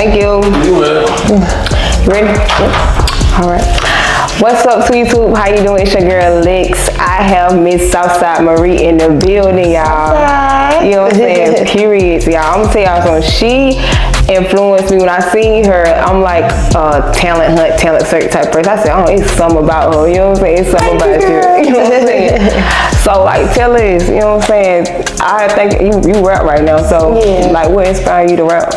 Thank you. You will. You ready? Yep. All right. What's up, YouTube? How you doing? It's your girl, Lex. I have Miss Soufsideee Mariee in the building, y'all. You know what I'm saying? Periods, y'all. I'm gonna tell y'all something. She influenced me when I seen her. I'm like talent hunt, talent search type person. I said, oh, it's something about her. You know what I'm saying? It's something about you. You know what I'm saying? So like, tell us. You know what I'm saying? I think you rap right now. So like, what inspired you to rap?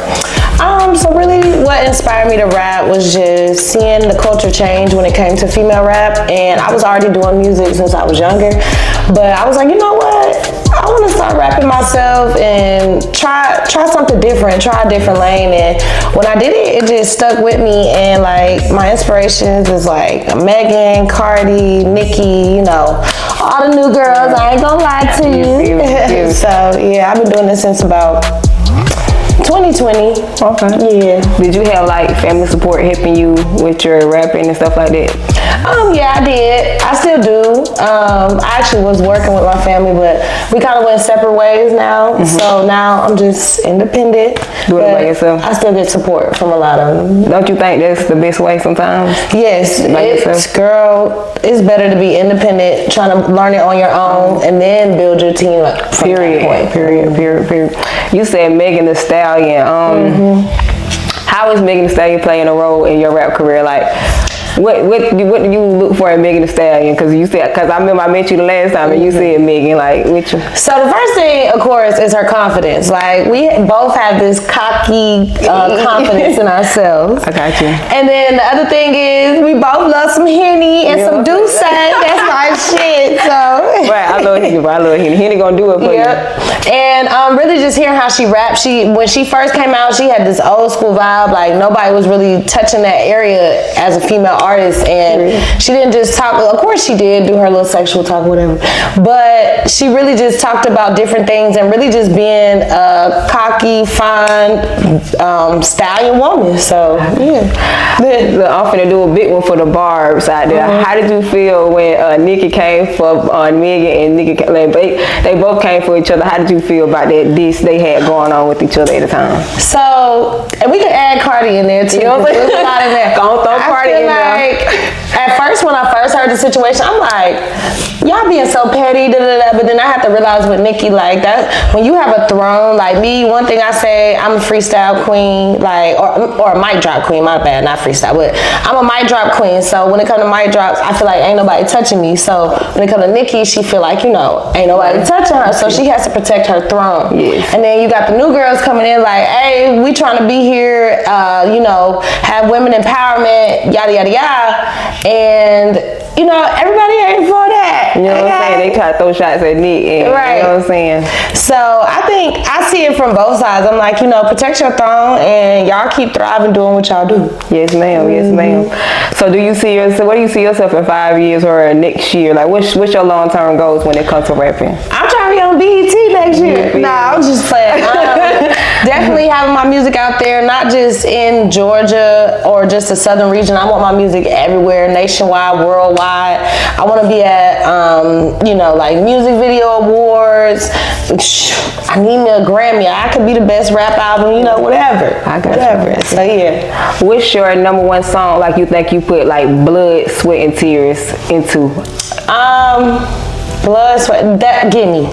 So really what inspired me to rap was just seeing the culture change when it came to female rap, and I was already doing music since I was younger, but I was like, you know what, I want to start rapping myself and try something different, try a different lane. And when I did it, it just stuck with me, and like my inspirations is like Megan, Cardi, Nicki, you know, all the new girls. I ain't gonna lie to you. So yeah, I've been doing this since about 2020. Okay. Yeah. Did you have like family support helping you with your rapping and stuff like that? Yeah, I did. I still do. I actually was working with my family, but we kind of went separate ways now. So now I'm just independent. Do it by yourself. I still get support from a lot of them. Don't you think that's the best way sometimes? Yes, girl, it's better to be independent, trying to learn it on your own, and then build your team up from that point. Period. You said Megan Thee Stallion. How is Megan Thee Stallion playing a role in your rap career? Like, what do you look for in Megan Thee Stallion? Because I remember I met you the last time and you said Megan, like, which. So the first thing, of course, is her confidence. Like, we both have this cocky confidence in ourselves. I got you. And then the other thing is we both love some Henny and some Douce. That's my shit. So. Right, I love Henny, bro. I love Henny. Henny gonna do it for you. And really just hearing how she raps. When she first came out, she had this old school vibe. Like, nobody was really touching that area as a female artist, and she didn't just talk. Of course she did do her little sexual talk, whatever, but she really just talked about different things and really just being a cocky, fine stallion woman. So yeah. I'm finna do a big one for the barbs out there. How did you feel when Nicki came for Megan and Nicki? Like, they both came for each other. How did you feel about that diss they had going on with each other at the time? So, and we can add Cardi in there too. You know what I'm saying? There's a lot in there. Don't throw Cardi in there. At first, when I first heard the situation, I'm like, y'all being so petty, but then I had to realize with Nicki, like, that when you have a throne, like me, one thing I say, I'm a freestyle queen, like, or a mic drop queen, my bad, not freestyle, but I'm a mic drop queen. So when it comes to mic drops, I feel like ain't nobody touching me. So when it comes to Nicki, she feel like, you know, ain't nobody touching her, so she has to protect her throne. And then you got the new girls coming in like, hey, we trying to be here, you know, have women empowerment, yada yada yada, and you know, everybody ain't for that. You know what I'm saying? They try to throw shots at Nick. And, right. You know what I'm saying? So I think I see it from both sides. I'm like, you know, protect your throne and y'all keep thriving doing what y'all do. Yes, ma'am. Yes, ma'am. So do you see yourself, what do you see yourself in 5 years or next year? Like, what's your long-term goals when it comes to rapping? I'm trying to be on BET next year. Nah, I'm just playing. Definitely having my music out there, not just in Georgia or just the southern region. I want my music everywhere, nationwide, worldwide. I want to be at, you know, like music video awards. I need me a Grammy. I could be the best rap album, you know, whatever. I got whatever. You. So yeah. What's your #1 song like you think you put like blood, sweat, and tears into? Blood, sweat, that Gimme,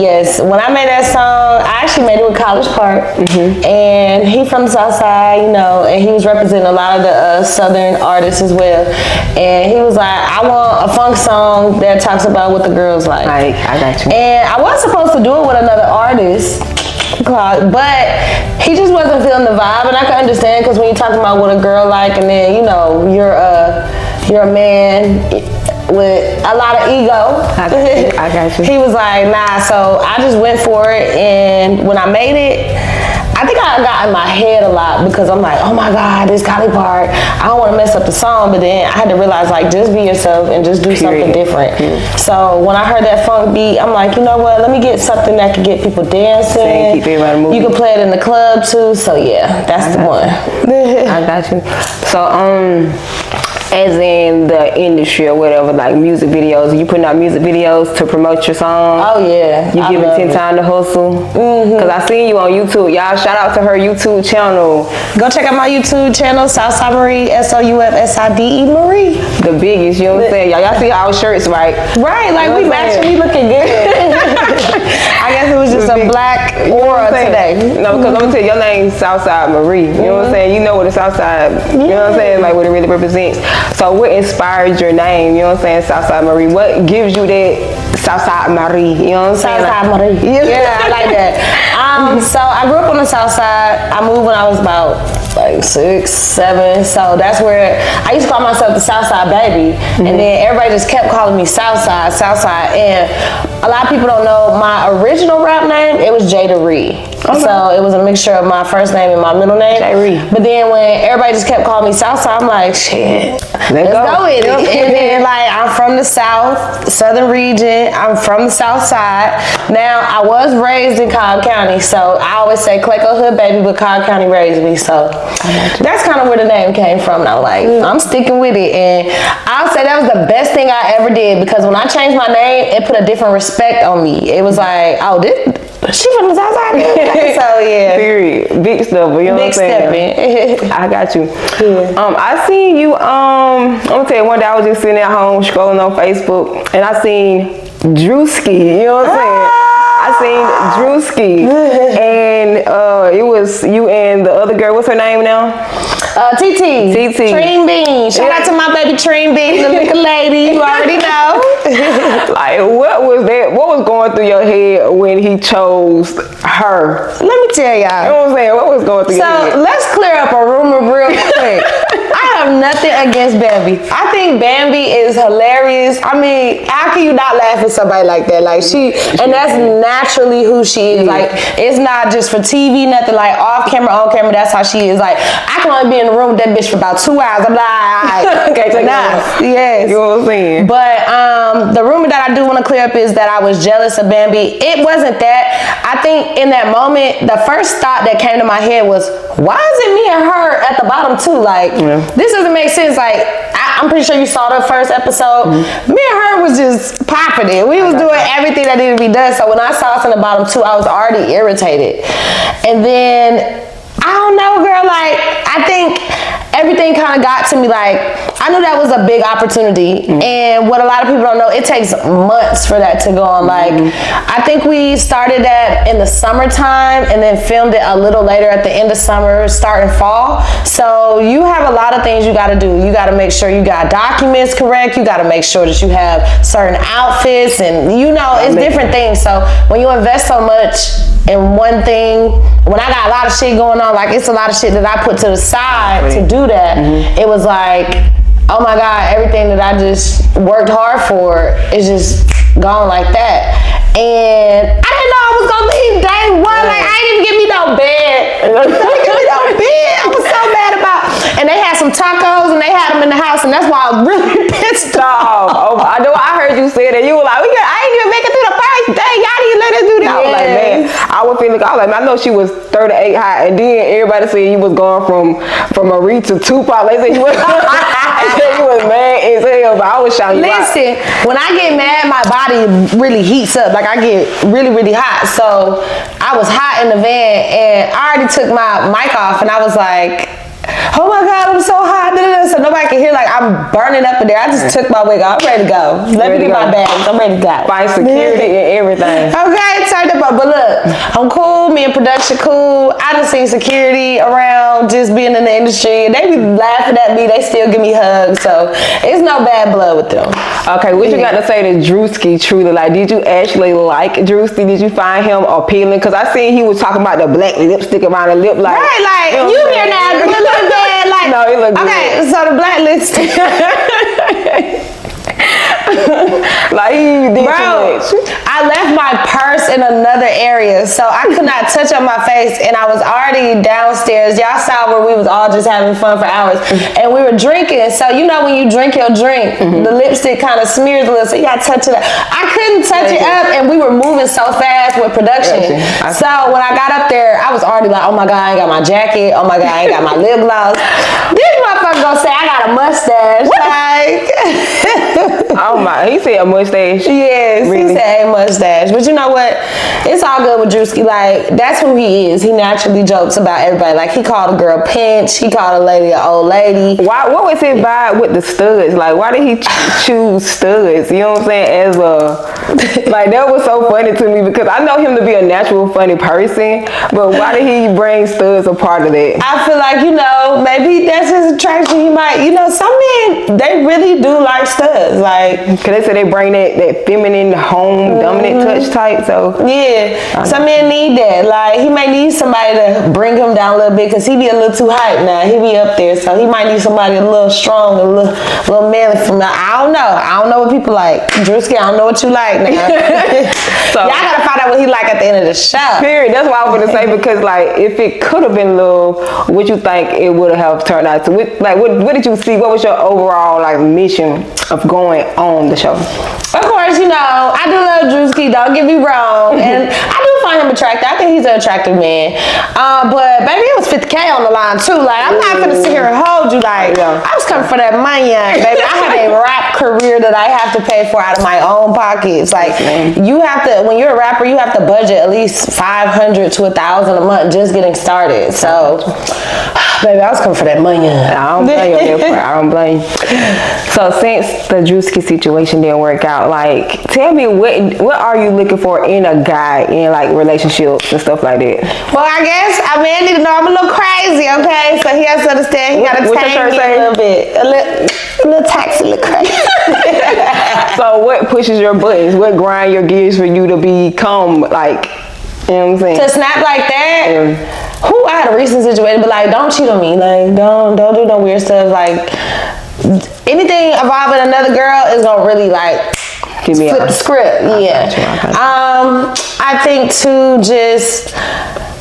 yes. When I made that song, I actually made it with College Park, and he from the South Side, you know, and he was representing a lot of the Southern artists as well. And he was like, I want a funk song that talks about what the girls like. I got you. And I was supposed to do it with another artist, but he just wasn't feeling the vibe, and I can understand because when you're talking about what a girl like, and then you know you're a man with a lot of ego. I got you. He was like, nah, so I just went for it, and when I made it, I think I got in my head a lot because I'm like, oh my God, this College Park, I don't want to mess up the song, but then I had to realize, like, just be yourself and just do something different. So when I heard that funk beat, I'm like, you know what, let me get something that can get people dancing. Keep everybody moving. You can play it in the club too, so yeah, that's the one. I got you. So, as in the industry or whatever, like music videos? You putting out music videos to promote your song? Oh yeah. You giving 10 times the hustle? Cause I seen you on YouTube. Y'all shout out to her YouTube channel. Go check out my YouTube channel, Soufsideee Mariee, Soufsideee Mariee. The biggest, you know what I'm saying? Y'all see our shirts, right? Right, like we matching, we looking good. I guess it was just a black aura today. No, because I'm gonna tell you, your name's Soufsideee Mariee. You know what I'm saying? You know what the Southside, you know what I'm saying? Like what it really represents. So what inspired your name? You know what I'm saying? Soufsideee Mariee. What gives you that Soufsideee Mariee? You know what I'm saying? Soufsideee Mariee. Yeah, I like that. So I grew up on the South Side. I moved when I was about like 6, 7. So that's where I used to call myself the Southside baby. And then everybody just kept calling me Southside, Southside. And a lot of people don't know my original rap name. It was Mariee. Okay. So it was a mixture of my first name and my middle name. Mariee. But then when everybody just kept calling me Southside, I'm like, shit, let's go with it. And then like I'm from the South, Southern region. I'm from the South Side. Now I was raised in Cobb County, so I always say Clayco Hood baby, but Cobb County raised me. So that's kind of where the name came from. And I was like, I'm sticking with it. And I'll say that was the best thing I ever did, because when I changed my name, it put a different respect on me. It was like, oh, she from the South Side. So yeah. Period. Big stuff. You know what I'm saying? I got you. Yeah. I seen you. I'm gonna tell you, one day I was just sitting at home scrolling on Facebook, and I seen Druski. You know what I'm saying? I seen Druski, and it was you and the other girl. What's her name now? TT. Treen Bean. Shout out to my baby Treen Bean, the little lady. You already know. Like, what was that? What was going through your head when he chose her? Let me tell y'all. You know what I'm saying? What was going through your head? So let's clear up a rumor real quick. I have nothing against Bambi. I think Bambi is hilarious. I mean, how can you not laugh at somebody like that? Like and that's naturally who she is. Like, it's not just for TV, nothing. Like off camera, on camera, that's how she is. Like, I can only be in the room with that bitch for about 2 hours. I'm like, okay, take enough. Yes. You know what I'm saying? But the rumor that I do want to clear up is that I was jealous of Bambi. It wasn't that. I think in that moment, the first thought that came to my head was, why is it me and her at the bottom too? Like, this doesn't make sense. Like, I'm pretty sure you saw the first episode. Me and her was just popping it. We was doing everything that needed to be done. So when I saw us in the bottom two, I was already irritated. And then, I don't know, girl, like, I think everything kind of got to me. Like, I knew that was a big opportunity. And what a lot of people don't know, it takes months for that to go on. Like, I think we started that in the summertime and then filmed it a little later at the end of summer, starting fall. So you have a lot of things you got to do. You got to make sure you got documents correct. You got to make sure that you have certain outfits, and you know, it's different things. So when you invest so much in one thing, when I got a lot of shit going on, like, it's a lot of shit that I put to the side to do that. It was like, oh my God, everything that I just worked hard for is just gone like that. And I didn't know I was gonna leave day one. Like, I ain't even give me no bed. I was so mad about. And they had some tacos and they had them in the house, and that's why I was really pissed off. Oh, I know. I heard you say that. You were like, I ain't even make it through the first day. Y'all didn't let us do that. I was like, man, I was feeling. I was like, I know she was 38 high, and then everybody said you was going from Mariee to Tupac. They said you was. You was mad as hell, but I was shouting. Listen, when I get mad, my body really heats up. Like, I get really, really hot. So I was hot in the van, and I already took my mic off, and I was like, oh my God, I'm so hot. So nobody can hear, like, I'm burning up in there. I just took my wig off. I'm ready to go. Let me get my bags. I'm ready to go. Find security and everything. Okay, turned up. But look, I'm cool. Me and production cool. I done seen security around just being in the industry, and they be laughing at me. They still give me hugs. So it's no bad blood with them. Okay, what you got to say to Druski truly? Like, did you actually like Druski? Did you find him appealing? Because I seen he was talking about the black lipstick around the lip. Like, right, like, you hear now, it look bad. Like, no, it look good. Okay, so the black lipstick. Like, he did too much. I left my purse in another area, so I could not touch up my face, and I was already downstairs. Y'all saw where we was all just having fun for hours, and we were drinking. So you know when you drink your drink, the lipstick kind of smears a little, so you gotta touch it up. I couldn't touch it up, and we were moving so fast with production. So when I got up there, I was already like, oh my God, I ain't got my jacket. Oh my God, I ain't got my lip gloss. This motherfucker motherfucker gonna say I got a mustache. Like, Oh my, he said a mustache. yes, Really? he said a mustache. But you know what? It's all good with Druski. Like, that's who he is. He naturally jokes about everybody. Like, he called a girl pinch. He called a lady an old lady. Why? What was his vibe with the studs? Like, why did he choose studs? You know what I'm saying? As a, like, that was so funny to me because I know him to be a natural funny person, but why did he bring studs a part of that? I feel like, you know, maybe that's his attraction. He might, you know, some men, they really do like studs. Like, Cause they say they bring that feminine, home, dominant touch type. So yeah, some men need that. Like, he might need somebody to bring him down a little bit because he be a little too hype now. He be up there, so he might need somebody a little strong, a little manly from now. I don't know what people like. Druski, I don't know what you like now. So- y'all gotta find out what he like at the end of the show. period. That's what I was gonna say because like if it could have been Lil, what you think it would have turned out to? What did you see? What was your overall like mission of going on the show? Of course, you know, I do love Druski, don't get me wrong. And I do find him attractive. I think he's an attractive man. But baby, it was 50K on the line too. Like, I'm not gonna sit here and hold you like, I was coming for that money, baby. I have a rap career that I have to pay for out of my own pockets. Like, you have to, when you're a rapper, you have to budget at least $500 to $1,000 a month just getting started. So, baby, I was coming for that money. I don't blame you. I don't blame you. So since the Druski situation didn't work out, like tell me what are you looking for in a guy in like relationships and stuff like that? Well, I guess I need to know I'm a little crazy, okay? So he has to understand he gotta What's your tame shirt me say? a little bit. A little taxi, a little crazy. So what pushes your buttons? What grind your gears for you to become like, you know what I'm saying? To snap like that. Who I had a recent situation, but like, don't cheat on me. Like, don't do no weird stuff. Like, anything involving another girl is gonna really like Give me flip the script. Yeah. I think too, just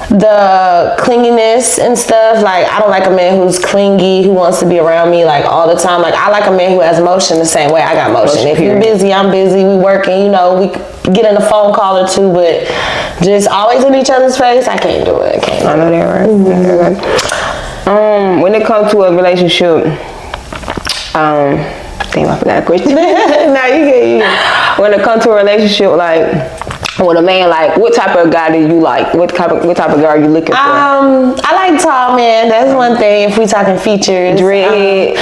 the clinginess and stuff. Like, I don't like a man who's clingy, who wants to be around me like all the time. Like, I like a man who has motion the same way I got motion. If you're busy, I'm busy. We working. You know, we get in a phone call or two, but just always in each other's face, I can't do it. I know that, right? Okay. When it comes to a relationship, damn, I forgot that question. Now you get. When it comes to a relationship, like with a man, like what type of guy do you like? What type of girl are you looking for? I like tall men. That's one thing. If we talking features, Dread.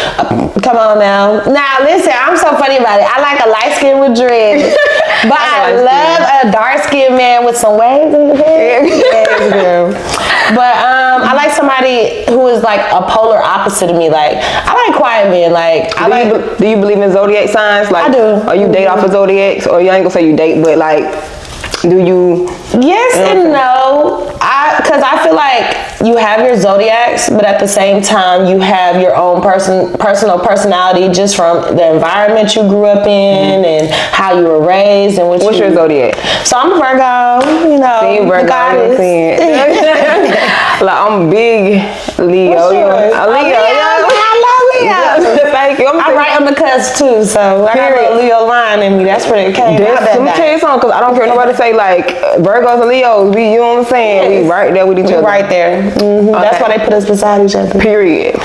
Come on now. Now listen, I'm so funny about it. I like a light skin with dreads, but I love a dark skinned man with some waves in his hair. Yes, girl. But I like somebody who is like a polar opposite of me. Like, I like quiet men. Like, Do you believe in zodiac signs? Like, I do. Are you date off of zodiacs? Or you ain't gonna say you date, but like, do you? Yes and no. Because I feel like you have your zodiacs, but at the same time, you have your own personal personality just from the environment you grew up in and how you were raised and What's your zodiac? So I'm a Virgo, you know. See, Virgo, goddess. Like, I'm big Leo. What's yours? A Leo. I love Leo. Thank you. I'm right on the cusp too, so I got a Leo line in me. That's where it came out. Let me tell you something, because I don't care nobody say like Virgos and Leos. You know what I'm saying? Yes. We right there with each other. Right there. Mm-hmm. Okay. That's why they put us beside each other. Period.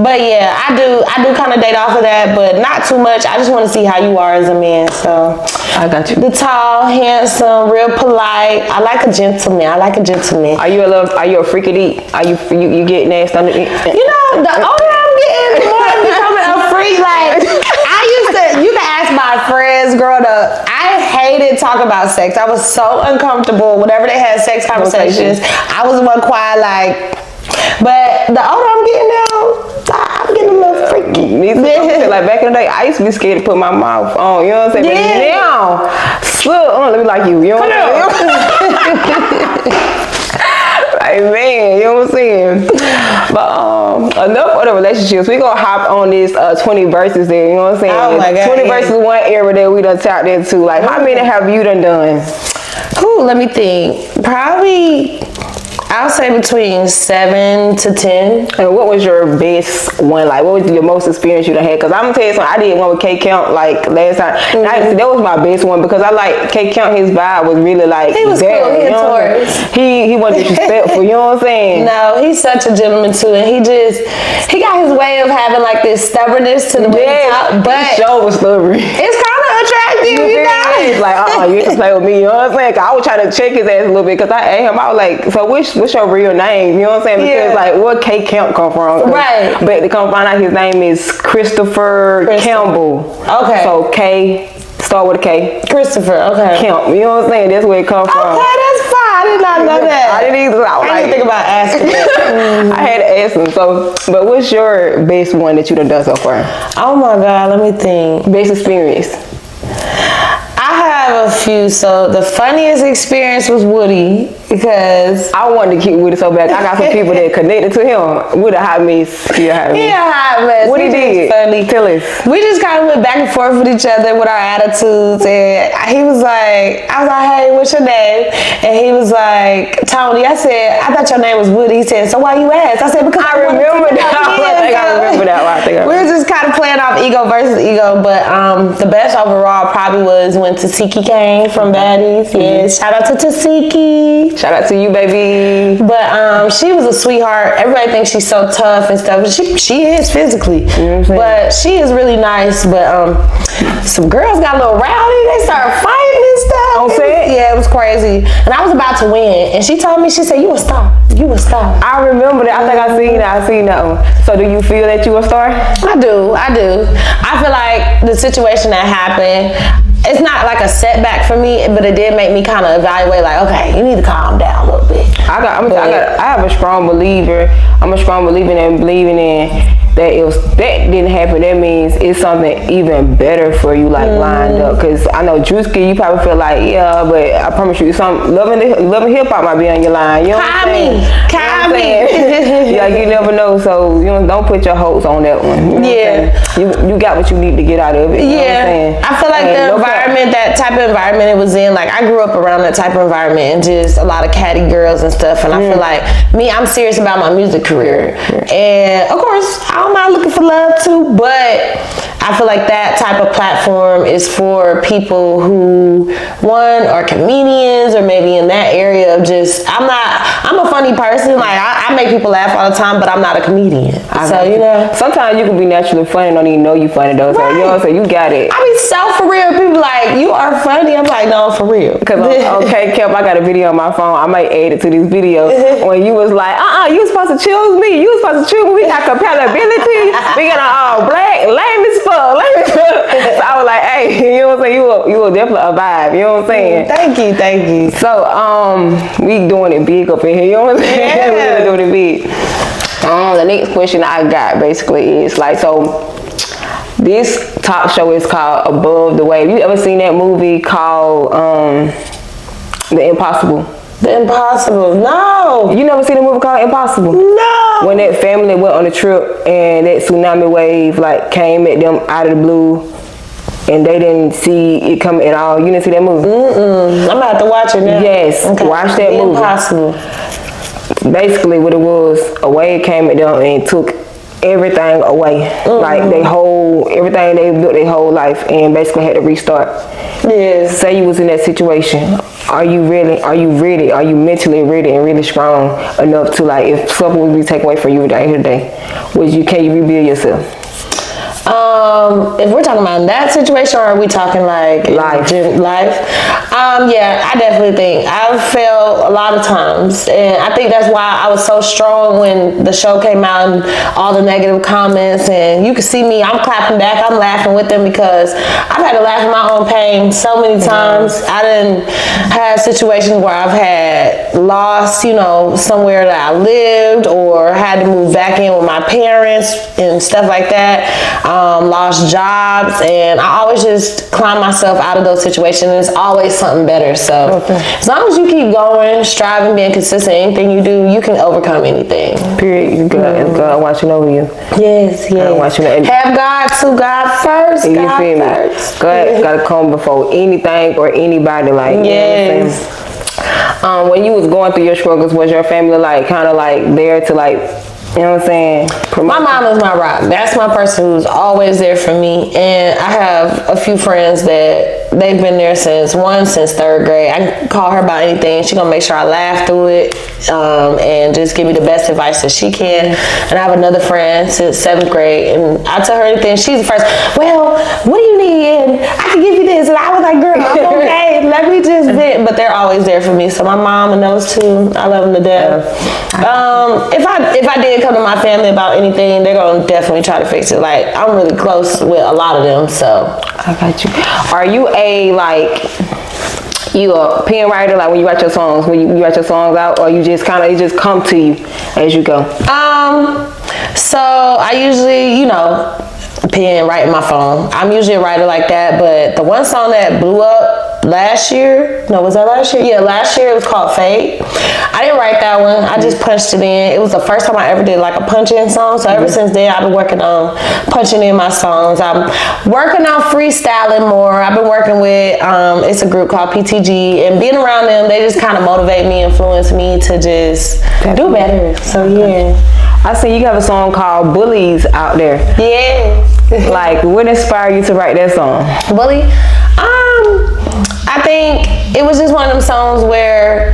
But yeah, I do kind of date off of that, but not too much. I just want to see how you are as a man. So I got you. The tall, handsome, real polite. I like a gentleman. Are you a freakity? Are you get nasty under it? You know, the older I'm getting, the more I'm becoming a freak. Like, you can ask my friends growing up. I hated talking about sex. I was so uncomfortable whenever they had sex conversations. I was one quiet, like, but the older I'm getting now, I'm getting a little freaky. Me too. Like back in the day, I used to be scared to put my mouth on. You know what I'm saying? Yeah. But now, let me like you. You know what I'm saying? Like, man, you know what I'm saying? But enough of the relationships. We gonna hop on this 20 verses there. You know what I'm saying? Oh my God. 20 verses one era that we done tapped into. Like, how many have you done? Ooh, let me think. Probably I'll say between 7 to 10. And what was your best one? Like, what was your most experience you done had? Because I'm gonna tell you something. I did one with K Count like last time. That was my best one because I like K Count. His vibe was really like He was there, cool. He you had know what I'm Taurus. saying? He wasn't disrespectful. You know what I'm saying? No, he's such a gentleman too, and he got his way of having like this stubbornness to the way he talk, but his show was stubborn. it's kind of attractive, you know. It's like, you ain't to play with me. You know what I'm saying? 'Cause I was trying to check his ass a little bit because I asked him. I was like, so what's your real name? You know what I'm saying? Because like, where K Count come from? Right. But to come find out his name is Christopher Campbell. Okay. So K, start with a K. Christopher. Okay. Camp. You know what I'm saying? That's where it comes from. Okay, that's fine. I did not know that. I didn't either. I was I didn't think about asking that. I had to ask him. So, but what's your best one that you done so far? Oh my God, let me think. Best experience. I have a few. So the funniest experience was Woody because I wanted to keep Woody so bad. I got some people that connected to him. Woody hot mess. He a hot mess. he a hot mess. What he did? Funny. Tell us. We just kind of went back and forth with each other with our attitudes, and he was like, I was like, hey, what's your name? And he was like, Tony. I said, I thought your name was Woody. He said, so why you asked? I said, because I remember that. I remember that one. We were just kind of playing off ego versus ego, but the best overall probably was when Tasiki came from Baddies. Yeah, shout out to Tasiki. Shout out to you, baby. But she was a sweetheart. Everybody thinks she's so tough and stuff. She is physically, but she is really nice. But some girls got a little rowdy. They started fighting and stuff. Yeah, it was crazy. And I was about to win, and she told me, she said, "You a star. You a star." I remember that. I think I seen that one. So do you feel that you a star? I do. I feel like the situation that happened, it's not like a setback for me, but it did make me kind of evaluate, like, okay, you need to calm down a little bit. I have a strong believer. I'm a strong believer in believing in that if that didn't happen, that means it's something even better for you, like lined up. Cause I know Druski, you probably feel like, yeah, but I promise you, some loving hip hop might be on your line. You know what I'm saying? Call me. Yeah, you never know. So don't put your hopes on that one. You know what I'm saying? You got what you need to get out of it. You know what I'm saying? I feel like the environment, that type of environment it was in, like I grew up around that type of environment and just a lot of catty girls and stuff. And I feel like I'm serious about my music career. And of course, I don't mind looking for love too, but I feel like that type of platform is for people who, one, are comedians or maybe in that area of just, I'm a funny person. Like I make people laugh all the time, but I'm not a comedian. So, you know. Sometimes you can be naturally funny and don't even know you funny though. So, you know what I'm saying? You got it. I be so for real. People like, you are funny. I'm like, no, for real. Because okay, Kev, I got a video on my phone. I might add it to this video when you was like, you was supposed to choose me. You was supposed to choose me. We got compatibility. We got all black, lame as fuck. So I was like, hey, you know what I'm saying? You were definitely a vibe. You know what I'm saying? Thank you. So we doing it big up in here. You know what I'm saying? Yeah. We doing it big. The next question I got basically is like, so this talk show is called Above the Wave. You ever seen that movie called The Impossible? The Impossible. No. You never seen a movie called Impossible? No. When that family went on a trip and that tsunami wave like came at them out of the blue and they didn't see it come at all. You didn't see that movie? I'm gonna have to watch it now. Yes. Okay. Watch that movie. Impossible. Basically what it was, a wave came at them and took everything away. Like everything they built their whole life and basically had to restart. Yeah. Say you was in that situation. Are you ready? Are you mentally ready and really strong enough to, like, if something would be taken away from you at the end of the day, can you rebuild yourself? If we're talking about that situation, or are we talking like life? Yeah, I definitely think I've failed a lot of times, and I think that's why I was so strong when the show came out and all the negative comments. And you can see me, I'm clapping back, I'm laughing with them because I've had to laugh at my own pain so many times. I didn't have situations where I've had lost, somewhere that I lived, or had to move back in with my parents and stuff like that. Lost jobs, and I always just climb myself out of those situations. There's always something better. So as long as you keep going, striving, being consistent, anything you do, you can overcome anything. Period. God watching over you. Yes. Have God God first. You God feel me? first. God gotta come before anything or anybody. Like, yes. When you was going through your struggles, was your family like kind of like there to like, you know what I'm saying? My mom is my rock. That's my person who's always there for me. And I have a few friends that they've been there since 3rd grade. I can call her about anything. She's gonna make sure I laugh through it, and just give me the best advice that she can. And I have another friend since 7th grade, and I tell her anything. She's the first, well, what do you need? And I can give you this. And I was like, girl, I'm okay. Let me just vent. But they're always there for me. So my mom and those two, I love them to death. If I did come to my family about anything, they're gonna definitely try to fix it. Like, I'm really close with a lot of them, so. I got you. Are you you a pen writer, like when you write your songs, when you write your songs out, or you just kind of, it just come to you as you go? So I usually, pen, write in my phone. I'm usually a writer like that, but the one song that blew up last year, was that last year? Yeah, last year, it was called Fade. I didn't write that one. I just punched it in. It was the first time I ever did like a punch-in song. So ever since then, I've been working on punching in my songs. I'm working on freestyling more. I've been working with, it's a group called PTG, and being around them, they just kind of motivate me, influence me to just do better. So yeah. I see you have a song called Bullies out there. Yeah. Like, what inspired you to write that song? Bully? I think it was just one of them songs where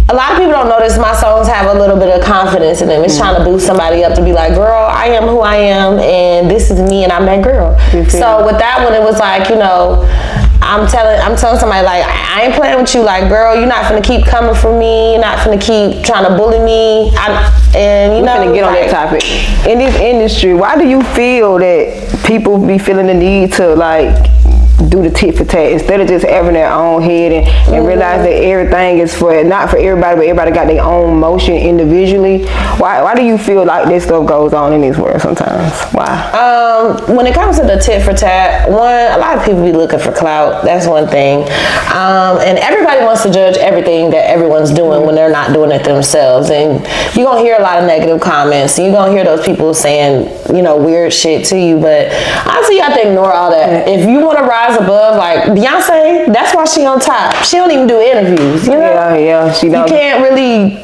a lot of people don't notice my songs have a little bit of confidence in them. It's trying to boost somebody up to be like, girl, I am who I am, and this is me, and I'm that girl. So with that one, it was like, I'm telling somebody, like, I ain't playing with you. Like, girl, you're not finna keep coming for me. You're not finna keep trying to bully me. We're finna get on that topic. In this industry, why do you feel that people be feeling the need to like do the tit for tat instead of just having their own head and realize that everything is not for everybody, but everybody got their own motion individually? Why do you feel like this stuff goes on in this world sometimes? Why? When it comes to the tit for tat, a lot of people be looking for clout. That's one thing. And everybody wants to judge everything that everyone's doing when they're not doing it themselves. And you're gonna hear a lot of negative comments. You're gonna hear those people saying, weird shit to you. But honestly, you have to ignore all that. If you want to rise above, like Beyonce, that's why she on top. She don't even do interviews. Yeah, she don't. You can't really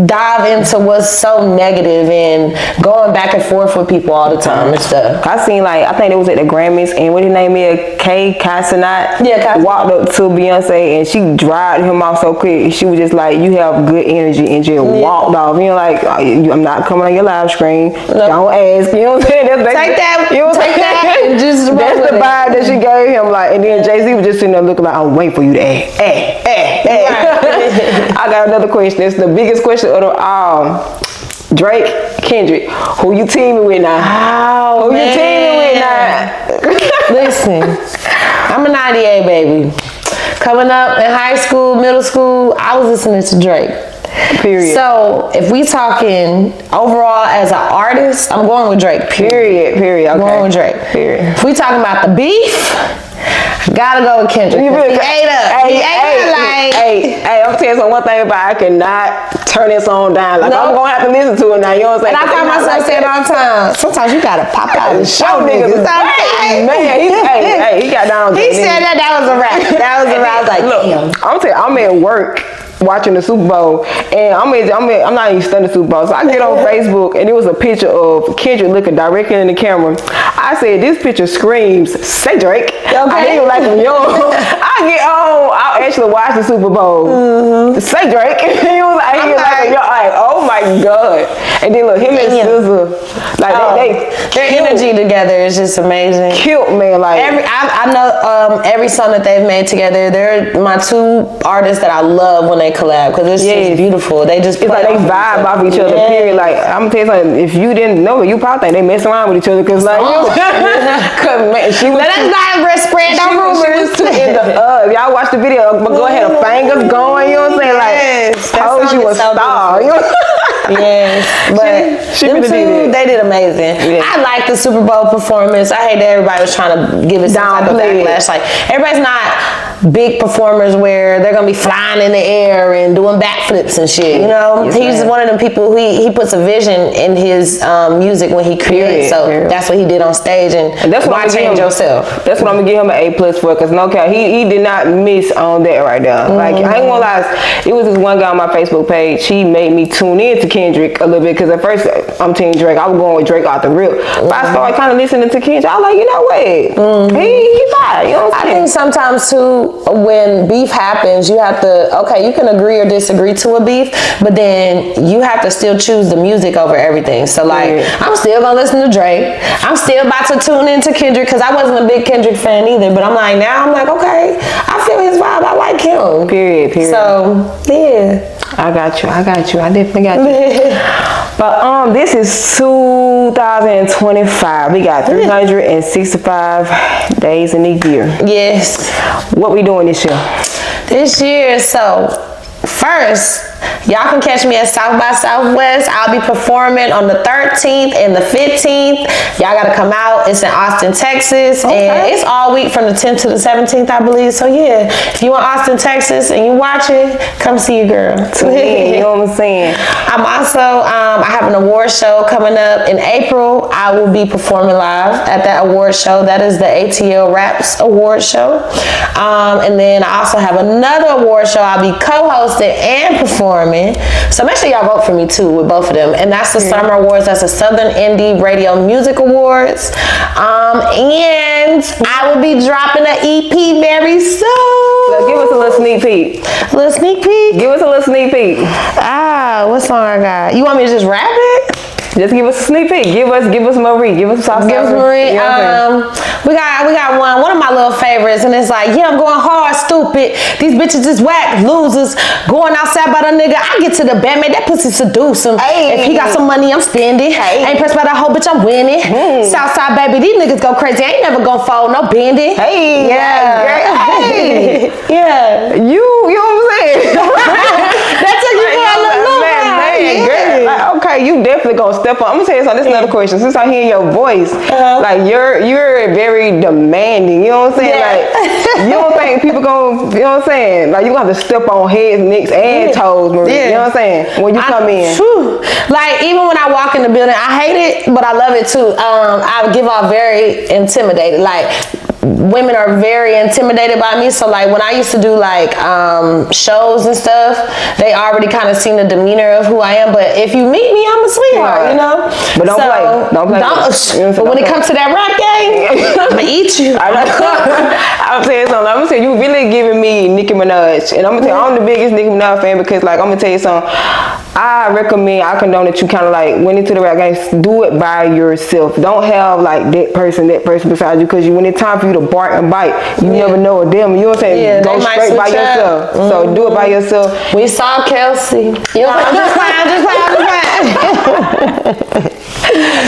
dive into what's so negative and going back and forth with people all the time and stuff. I seen I think it was at the Grammys, and what his name is, Kay Casanat, walked up to Beyonce and she dried him off so quick. She was just like, you have good energy, and just walked off. I'm not coming on your live screen. Don't ask. You know what I'm saying? Take that. And just that's the vibe that she gave him. And then Jay-Z was just sitting there looking like, I'm waiting for you to ask. I got another question. It's the biggest question of them all. Drake, Kendrick, who you teaming with now? Who you teaming with now? Listen, I'm a 98 baby. Coming up in high school, middle school, I was listening to Drake. Period. So if we talking overall as an artist, I'm going with Drake. Period. Okay. I'm going with Drake. Period. If we talking about the beef, gotta go with Kendrick. He ate up. Hey, I'm telling you one thing about I cannot turn this song down. I'm gonna have to listen to it now. You know what I'm saying? And I find myself saying all the time, sometimes you gotta pop out and show niggas. Man, he got down. He said that was a rap. That was a rap. I was like, damn. I'm telling you, I'm at work watching the Super Bowl, and I'm not even studying the Super Bowl, so I get on Facebook, and it was a picture of Kendrick looking directly in the camera. I said, this picture screams, say Drake. Okay. I didn't like him young. I get on, I'll actually watch the Super Bowl. Say Drake. He was like, oh my God. And then look, him and SZA, their energy together is just amazing. Cute, man. I know every song that they've made together, they're my two artists that I love when they collab, because it's just beautiful. They just they vibe off each other. Period. I'm gonna tell you something. If you didn't know it, you probably think they mess around with each other, because she was. Let us not spread no rumors. She was too in the y'all watch the video, but go ahead, her fingers going. You know what I'm saying? She was a star. Yes, but them two, they did amazing. Yeah. I like the Super Bowl performance. I hate that everybody was trying to give it some type of backlash. Everybody's not big performers where they're gonna be flying in the air and doing backflips and shit. You know, he's one of them people who he puts a vision in his music when he creates. So that's what he did on stage, and that's why change yourself. That's what I'm gonna give him an A+ for, cause no cap, he did not miss on that right there. Like I ain't gonna lie, it was this one guy on my Facebook page. He made me tune in to Kendrick a little bit, cause at first I'm Team Drake. I was going with Drake off the rip, but I started kind of listening to Kendrick. I was like, you know what, he fine. You know what I'm saying? I think sometimes too, when beef happens, you have to, okay, you can agree or disagree to a beef, but then you have to still choose the music over everything. So like, I'm still gonna listen to Drake. I'm still about to tune into Kendrick, because I wasn't a big Kendrick fan either, but I'm like, now I'm like, okay, I feel his vibe, I like him. Period. So, yeah. I got you. I definitely got you. But this is 2025. We got 365 days in the year. Yes. What we doing this year? So first, y'all can catch me at South by Southwest. I'll be performing on the 13th and the 15th. Y'all gotta come out. It's in Austin, Texas. And it's all week from the 10th to the 17th, I believe. So yeah, if you in Austin, Texas and you watching, come see your girl. You know what I'm saying? I'm also, I have an award show coming up in April. I will be performing live at that award show. That is the ATL Raps Award Show. And then I also have another award show I'll be co-hosting and performing. So make sure y'all vote for me too with both of them. And that's the Summer Awards. That's the Southern Indie Radio Music Awards. And I will be dropping an EP very soon. So give us a little sneak peek. A little sneak peek? Give us a little sneak peek. What song I got? You want me to just rap it? Just give us a sneak peek. Give us Mariee. Give us Soufsideee. Give us Mariee. We got one of my little favorites, and it's like, yeah, I'm going hard, stupid. These bitches is whack, losers. Going outside by the nigga. I get to the bed, man, that pussy seduce him. If he got some money, I'm spending. Ain't pressed by that hoe, bitch, I'm winning. Southside, baby, these niggas go crazy. I ain't never gonna fold, no bending. Yeah. You know what I'm saying? That took you for a little like, okay, you definitely gonna step on. I'm gonna tell you something. This is another question. Since I hear your voice, like you're very demanding. You know what I'm saying? Like you don't think people gonna, you know what I'm saying? Like you gonna have to step on heads, necks, and toes, Mariee. You know what I'm saying? When you come in, like even when I walk in the building, I hate it, but I love it too. I give off very intimidated. Like women are very intimidated by me. So like when I used to do like shows and stuff, they already kind of seen the demeanor of who I am. But if you meet me, I'm a sweetheart, you know. But don't play. But when it comes to that rap game, I'm gonna eat you. I'm saying something. I'm gonna say you really giving me Nicki Minaj, and I'm gonna tell you I'm the biggest Nicki Minaj fan, because like I'm gonna tell you something. I condone that you kind of like went into the rap game. Do it by yourself. Don't have like that person beside you, because when it's time for you to bark and bite, you never know them. You know what I'm saying? Go straight by yourself. So do it by yourself. We saw Kelsey. You know, I'm just playing.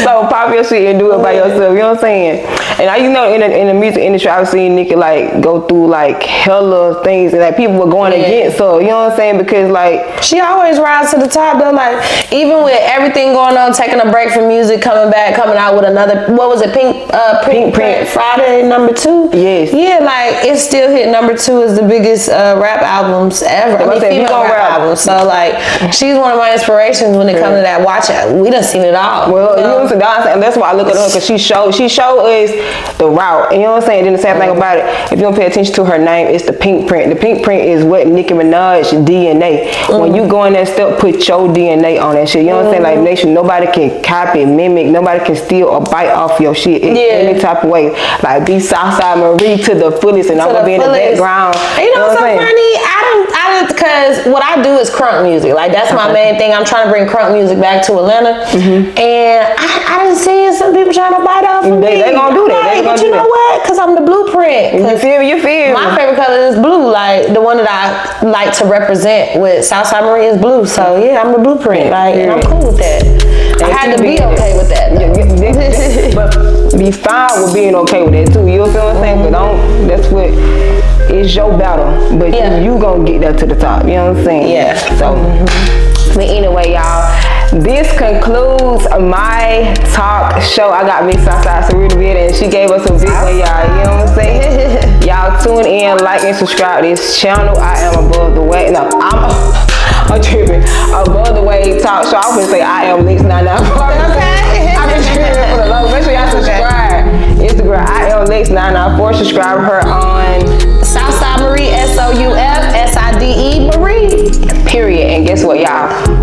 So pop your shit and do it by yourself. You know what I'm saying? And I, you know, in the music industry, I've seen Nicki like go through like hella things, and like people were going against her. You know what I'm saying? Because like she always rises to the top though. Like even with everything going on, taking a break from music, coming out with another. What was it? Pink Print Friday #2. Yes. Yeah, like it still hit #2 as the biggest rap albums ever. I mean, female rap albums. So like she's one of my inspirations when it comes to that. Watch it. We done seen it all. Well, you know what I'm saying? And that's why I look at her, because she showed us the route. You know what I'm saying? Then the sad thing about it, if you don't pay attention to her name, it's the Pink Print. The Pink Print is what Nicki Minaj DNA. When you go in that step, put your DNA on that shit. You know what I'm saying? Like nation, nobody can copy, mimic, nobody can steal or bite off your shit in any type of way. Like be Southside Mariee to the fullest, and I'm gonna be in the background. You know what's so funny? I don't, because what I do is crunk music. Like that's my main thing. I'm trying to bring crunk music back to Atlanta, and I done seen some people trying to bite off of me. They gonna do that. But you know what? Because I'm the blueprint. You feel. My favorite color is blue. Like the one that I like to represent with Southside Mariee is blue. So yeah, I'm the blueprint. Like and I'm cool with that. I had to be okay with that. But be fine with being okay with that too. You know what I'm saying? But don't. That's what. It's your battle, but you gonna get that to the top. You know what I'm saying? Yeah. So, but anyway, y'all, this concludes my talk show. I got Miss Soufsideee Soufsideee, and she gave us a big one, y'all. You know what I'm saying? Y'all tune in, like, and subscribe to this channel. I am above the way. No, I'm tripping. Above the way talk show. I'm gonna say I am Lex 994. Okay. I've been tripping for the low. Make sure y'all subscribe. Instagram, I am Lex 994. Subscribe her on Soufsideee Mariee, Soufsideee Mariee. period. And guess what, y'all?